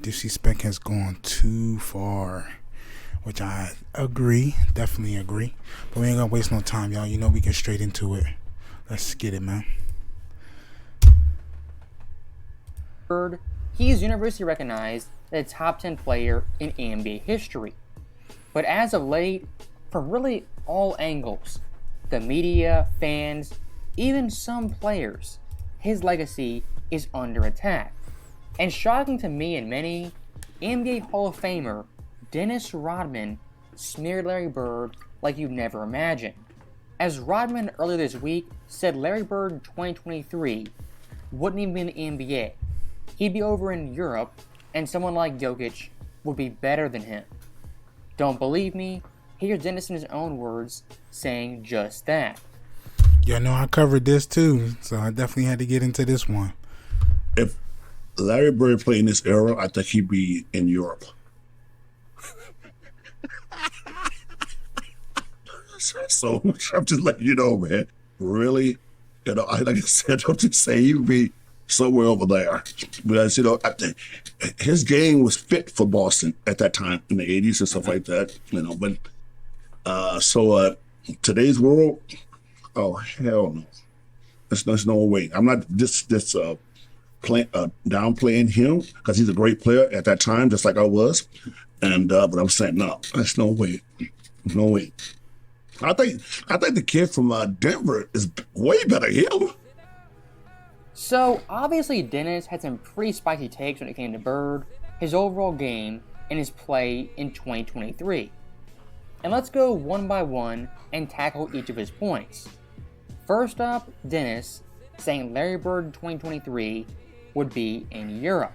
Disrespect has gone too far, which I agree, definitely agree. But we ain't gonna waste no time, y'all. You know we get straight into it. Let's get it, man. He is universally recognized as a top 10 player in NBA history. But as of late, from really all angles, the media, fans, even some players, his legacy is under attack. And shocking to me and many, NBA Hall of Famer Dennis Rodman smeared Larry Bird like you'd never imagined. As Rodman earlier this week said Larry Bird in 2023 wouldn't even be in the NBA. He'd be over in Europe, and someone like Jokic would be better than him. Don't believe me? Here's Dennis in his own words saying just that. Yeah, no, I covered this too, so I definitely had to get into this one. If Larry Bird played in this era, I think he'd be in Europe. So I'm just letting you know, man. Really, like I said, don't just say he'd be somewhere over there. Because, I think his game was fit for Boston at that time in the 80s and stuff like that. But today's world, oh hell no. There's no way. I'm not downplaying him because he's a great player at that time, just like I was. But I'm saying no, there's no way. No way. I think the kid from Denver is way better than him. So obviously Dennis had some pretty spicy takes when it came to Bird, his overall game, and his play in 2023. And let's go one by one and tackle each of his points. First up, Dennis saying Larry Bird in 2023 would be in Europe.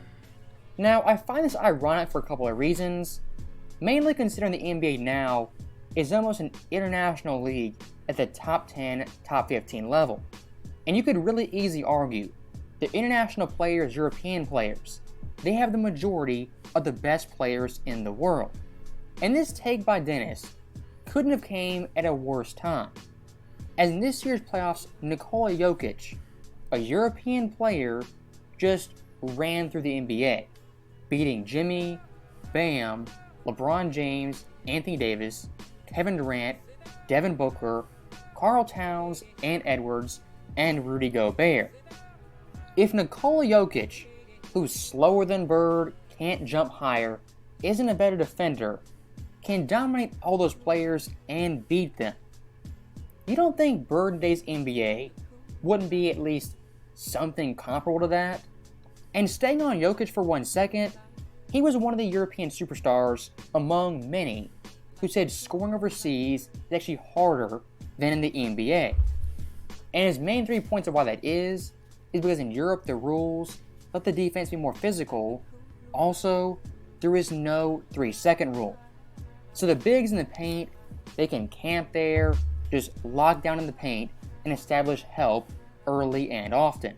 Now, I find this ironic for a couple of reasons, mainly considering the NBA now is almost an international league at the top 10, top 15 level. And you could really easily argue the international players, European players, they have the majority of the best players in the world. And this take by Dennis couldn't have came at a worse time. As in this year's playoffs, Nikola Jokic, a European player, just ran through the NBA, beating Jimmy, Bam, LeBron James, Anthony Davis, Kevin Durant, Devin Booker, Karl Towns and Edwards, and Rudy Gobert. If Nikola Jokic, who's slower than Bird, can't jump higher, isn't a better defender, can dominate all those players and beat them, you don't think Bird in today's NBA wouldn't be at least something comparable to that? And staying on Jokic for 1 second, he was one of the European superstars among many who said scoring overseas is actually harder than in the NBA. And his main 3 points of why that is because in Europe the rules let the defense be more physical. Also, there is no 3-second rule. So the bigs in the paint, they can camp there, just lock down in the paint, and establish help early and often.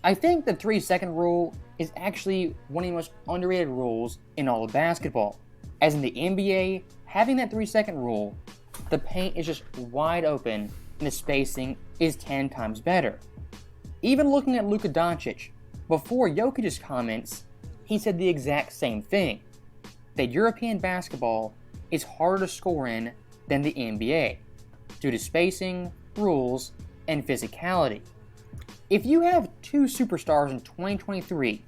I think the 3-second rule is actually one of the most underrated rules in all of basketball. As in the NBA, having that 3-second rule, the paint is just wide open and the spacing is 10 times better. Even looking at Luka Doncic, before Jokic's comments, he said the exact same thing, that European basketball is harder to score in than the NBA, due to spacing, rules, and physicality. If you have 2 superstars in 2023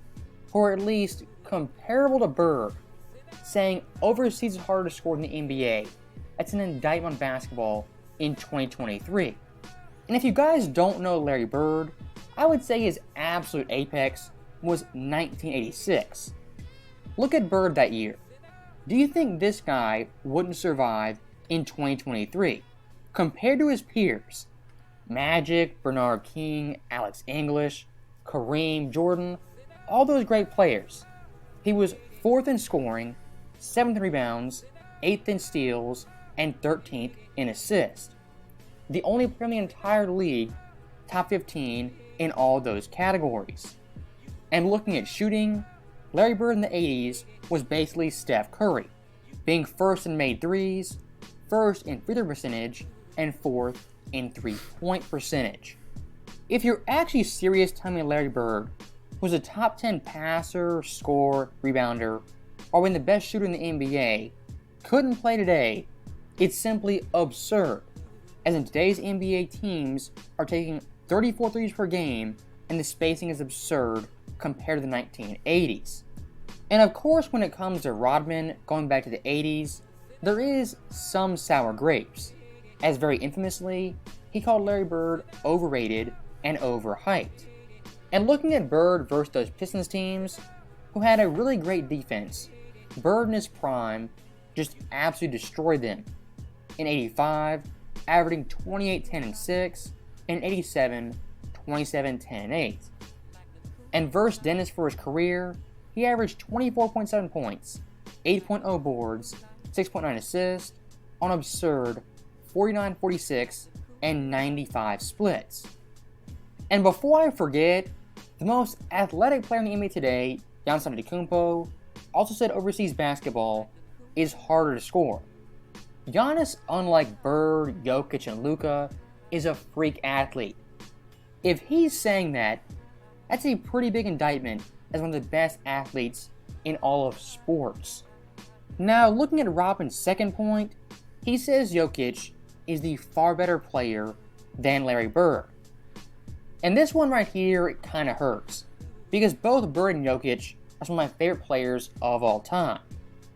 who are at least comparable to Bird, saying overseas is harder to score than the NBA, that's an indictment on basketball in 2023. And if you guys don't know Larry Bird, I would say his absolute apex was 1986. Look at Bird that year. do you think this guy wouldn't survive in 2023? Compared to his peers, Magic, Bernard King, Alex English, Kareem, Jordan, all those great players, he was 4th in scoring, 7th in rebounds, 8th in steals, and 13th in assists. The only player in the entire league top 15 in all those categories. And looking at shooting, Larry Bird in the 80s was basically Steph Curry, being 1st in made threes, 1st in free throw percentage, and 4th in three-point percentage. If you're actually serious telling me Larry Bird was a top 10 passer, scorer, rebounder, or when the best shooter in the NBA, couldn't play today, it's simply absurd, as in today's NBA teams are taking 34 threes per game and the spacing is absurd compared to the 1980s. And of course, when it comes to Rodman going back to the 80s, there is some sour grapes, as very infamously, he called Larry Bird overrated and overhyped. And looking at Bird versus those Pistons teams, who had a really great defense, Bird in his prime just absolutely destroyed them. In 85, averaging 28, 10, and 6, and 87, 27, 10, and 8. And versus Dennis for his career, he averaged 24.7 points, 8.0 boards, 6.9 assists, on absurd 49, 46, and 95 splits. And before I forget, the most athletic player in the NBA today, Giannis Antetokounmpo, also said overseas basketball is harder to score. Giannis, unlike Bird, Jokic, and Luka, is a freak athlete. If he's saying that, that's a pretty big indictment as one of the best athletes in all of sports. Now, looking at Rodman's second point, he says Jokic is the far better player than Larry Bird. And this one right here, it kind of hurts, because both Bird and Jokic are some of my favorite players of all time.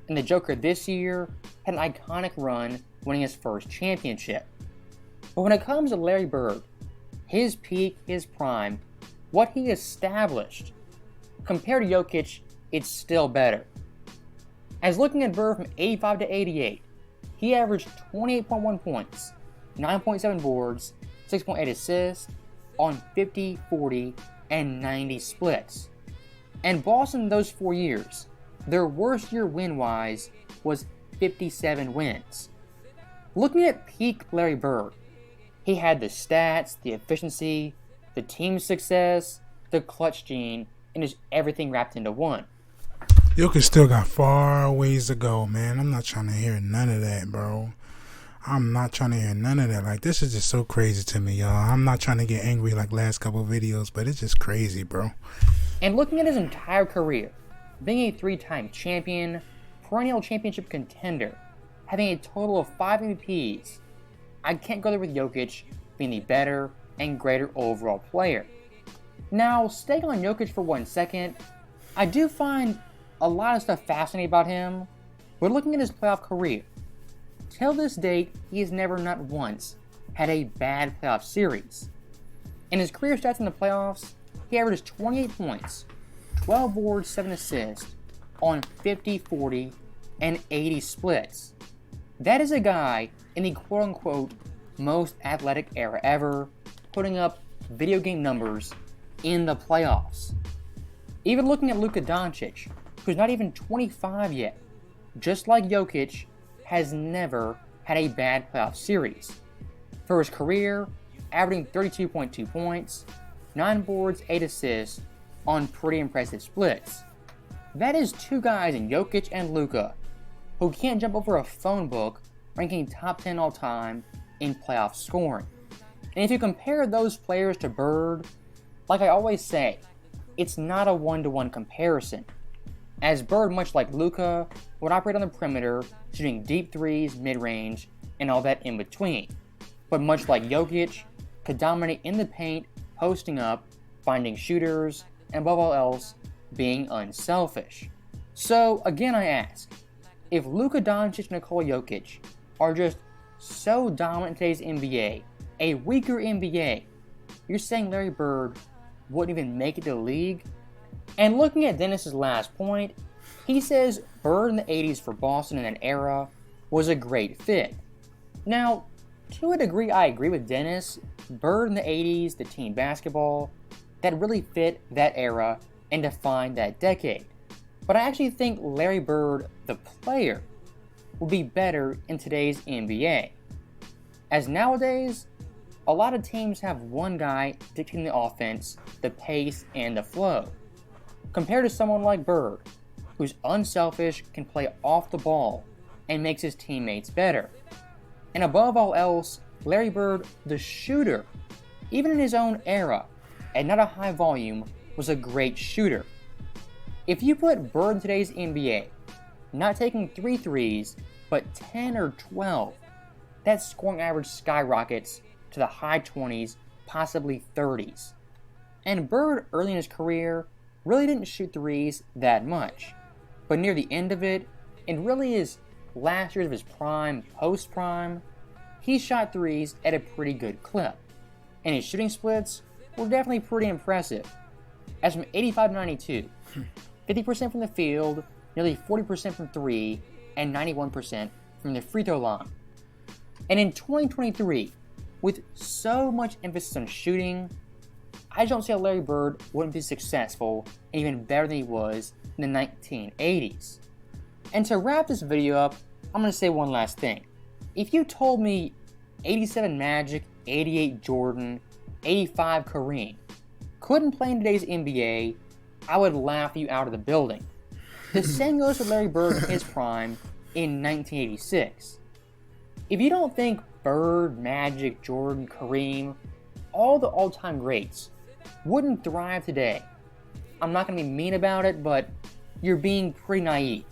And the Joker this year had an iconic run winning his first championship. But when it comes to Larry Bird, his peak, his prime, what he established, compared to Jokic, it's still better. As looking at Bird from 85 to 88, he averaged 28.1 points, 9.7 boards, 6.8 assists on 50, 40, and 90 splits. And Boston those 4 years, their worst year win-wise was 57 wins. Looking at peak Larry Bird, he had the stats, the efficiency, the team success, the clutch gene, and just everything wrapped into one. Jokic still got far ways to go, man. I'm not trying to hear none of that, bro. I'm not trying to hear none of that. Like, this is just so crazy to me, y'all. I'm not trying to get angry like last couple of videos, but it's just crazy, bro. And looking at his entire career, being a 3-time champion, perennial championship contender, having a total of 5 MVPs, I can't go there with Jokic being the better and greater overall player. Now, staying on Jokic for 1 second, I do find a lot of stuff fascinating about him, but looking at his playoff career, till this date, he has never not once had a bad playoff series. In his career stats in the playoffs, he averaged 28 points, 12 boards, 7 assists, on 50, 40, and 80 splits. That is a guy in the quote-unquote most athletic era ever, putting up video game numbers in the playoffs. Even looking at Luka Doncic, who's not even 25 yet, just like Jokic, has never had a bad playoff series. For his career, averaging 32.2 points, 9 boards, 8 assists, on pretty impressive splits. That is 2 guys in Jokic and Luka who can't jump over a phone book ranking top 10 all time in playoff scoring. And if you compare those players to Bird, like I always say, it's not a one-to-one comparison, as Bird, much like Luka, would operate on the perimeter, shooting deep threes, mid-range, and all that in between. But much like Jokic, could dominate in the paint, posting up, finding shooters, and above all else, being unselfish. So again I ask, if Luka Doncic and Nikola Jokic are just so dominant in today's NBA, a weaker NBA, you're saying Larry Bird wouldn't even make it to the league? And looking at Dennis's last point, He says Bird in the 80s for Boston in that era was a great fit. Now, to a degree I agree with Dennis. Bird in the 80s, the team basketball, that really fit that era and defined that decade. But I actually think Larry Bird, the player, will be better in today's NBA. As nowadays, a lot of teams have one guy dictating the offense, the pace, and the flow. Compared to someone like Bird, who's unselfish, can play off the ball, and makes his teammates better. And above all else, Larry Bird, the shooter, even in his own era, and not a high volume, was a great shooter. If you put Bird in today's NBA, not taking 3 threes, but 10 or 12, that scoring average skyrockets to the high 20s, possibly 30s. And Bird, early in his career, really didn't shoot threes that much. But near the end of it, and really his last years of his prime, post-prime, he shot threes at a pretty good clip. And his shooting splits were definitely pretty impressive. As from 85-92, 50% from the field, nearly 40% from 3, and 91% from the free throw line. And in 2023, with so much emphasis on shooting, I don't see how Larry Bird wouldn't be successful and even better than he was in the 1980s. And to wrap this video up, I'm going to say one last thing. If you told me 87 Magic, 88 Jordan, 85 Kareem couldn't play in today's NBA, I would laugh you out of the building. The same goes for Larry Bird in his prime in 1986. If you don't think Bird, Magic, Jordan, Kareem, all the all-time greats wouldn't thrive today, I'm not going to be mean about it, but you're being pretty naive.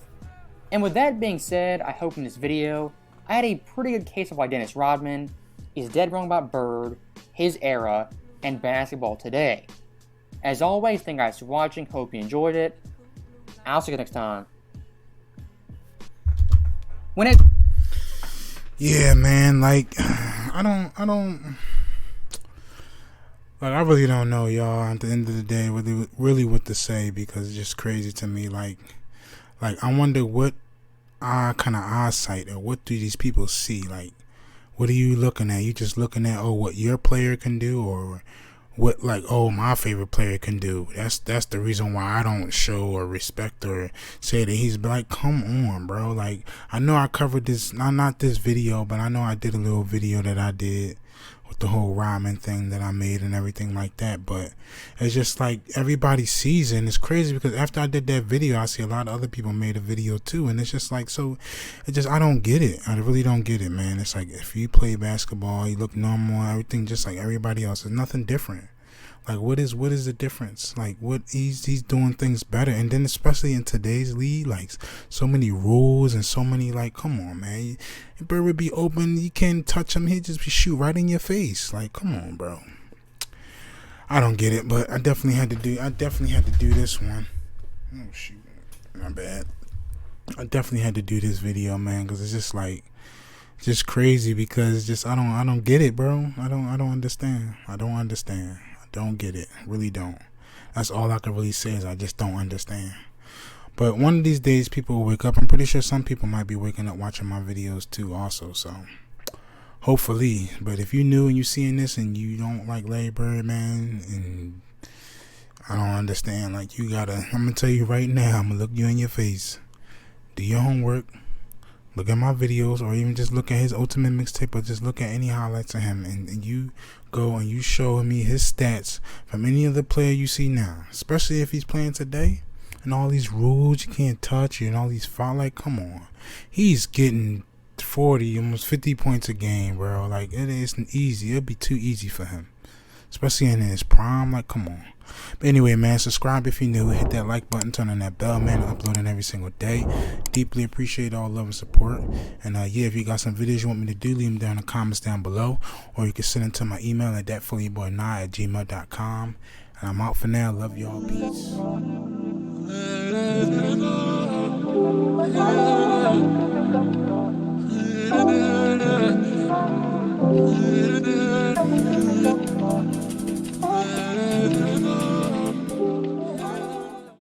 And with that being said, I hope in this video, I had a pretty good case of why Dennis Rodman is dead wrong about Bird, his era, and basketball today. As always, thank you guys for watching, hope you enjoyed it. I'll see you next time. Yeah, man, like, I really don't know, y'all, at the end of the day, really what to say, because it's just crazy to me. Like, I wonder what kind of eyesight, or what do these people see? Like, what are you looking at? You just looking at, oh, what your player can do, or what, like, oh, my favorite player can do. That's the reason why I don't show or respect or say that he's like, come on, bro. Like, I know I covered this, not this video, but I know I did a little video that I did with the whole Rodman thing that I made and everything like that. But it's just like everybody sees it, and it's crazy because after I did that video, I see a lot of other people made a video too, and it's just like, so it just, I don't get it. I really don't get it, man. It's like, if you play basketball, you look normal, everything just like everybody else. There's nothing different. Like, what is the difference? Like, what he's doing things better, and then especially in today's league, like, so many rules and so many, like, come on, man. Bird would be open, you can't touch him, he'd just be shoot right in your face. Like, come on, bro. I don't get it, but I definitely had to do this one. Oh shoot, my bad. I definitely had to do this video, man, because it's just like, just crazy, because just I don't get it, bro. I don't understand. I don't get it. Really don't. That's all I can really say, is I just don't understand. But one of these days people will wake up. I'm pretty sure some people might be waking up watching my videos too also, so hopefully. But if you're new and you're seeing this and you don't like Larry Bird, man, and I don't understand, like, you gotta, I'm gonna tell you right now, I'm gonna look you in your face. Do your homework. Look at my videos, or even just look at his ultimate mixtape, or just look at any highlights of him, and you go and you show me his stats from any other player you see now, especially if he's playing today, and all these rules you can't touch, and all these foul, like, come on. He's getting 40, almost 50 points a game, bro. Like, it isn't easy. It'd be too easy for him, especially in his prime. Like, come on. But anyway, man, subscribe if you're new, hit that like button, turn on that bell, man. I'm uploading every single day. Deeply appreciate all love and support. And yeah, if you got some videos you want me to do, leave them down in the comments down below, or you can send them to my email at DATPHILLYBOINAH@gmail.com. And I'm out for now. Love y'all. Peace.